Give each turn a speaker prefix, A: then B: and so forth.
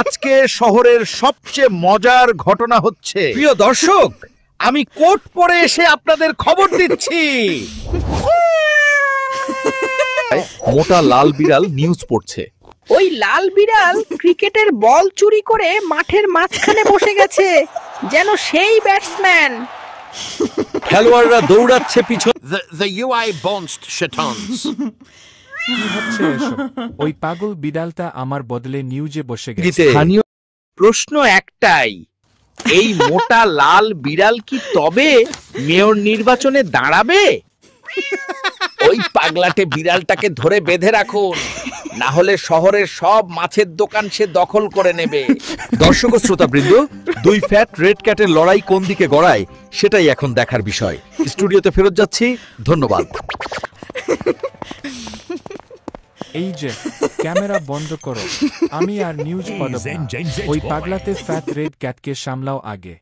A: আজকে শহরের সবচেয়ে মজার ঘটনা হচ্ছে, প্রিয় দর্শক, আমি কোট পরে এসে আপনাদের খবর দিচ্ছি। মোটা লাল বিড়াল নিউজ পড়ছে।
B: ওই লাল বিড়াল ক্রিকেটের বল চুরি করে মাঠের মাঝখানে বসে গেছে, যেন সেই ব্যাটসম্যান।
A: খেলোয়াড়রা দৌড়াচ্ছে পিছনে।
C: The UI bounced shetons.
D: কি হচ্ছে এসব? ওই পাগল বিড়ালটা আমার বদলে নিউজে বসে গেছে।
A: স্থানীয় প্রশ্ন একটাই, এই মোটা লাল বিড়াল কি তবে মেয়র নির্বাচনে দাঁড়াবে? ওই পাগলাটে বিড়ালটাকে ধরে বেঁধে রাখুন, না হলে শহরের সব মাছের দোকান সে দখল করে নেবে। দর্শক ও শ্রোতাবৃন্দ, দুই ফ্যাট রেড ক্যাটের লড়াই কোন দিকে গড়ায় সেটাই এখন দেখার বিষয়। স্টুডিওতে ফেরত যাচ্ছি, ধন্যবাদ।
D: এই যে, ক্যামেরা বন্ধ করো, আমি আর নিউজ পড়ব না। ওই পাগলাতে ফ্যাট রেড ক্যাটকে সামলাও আগে।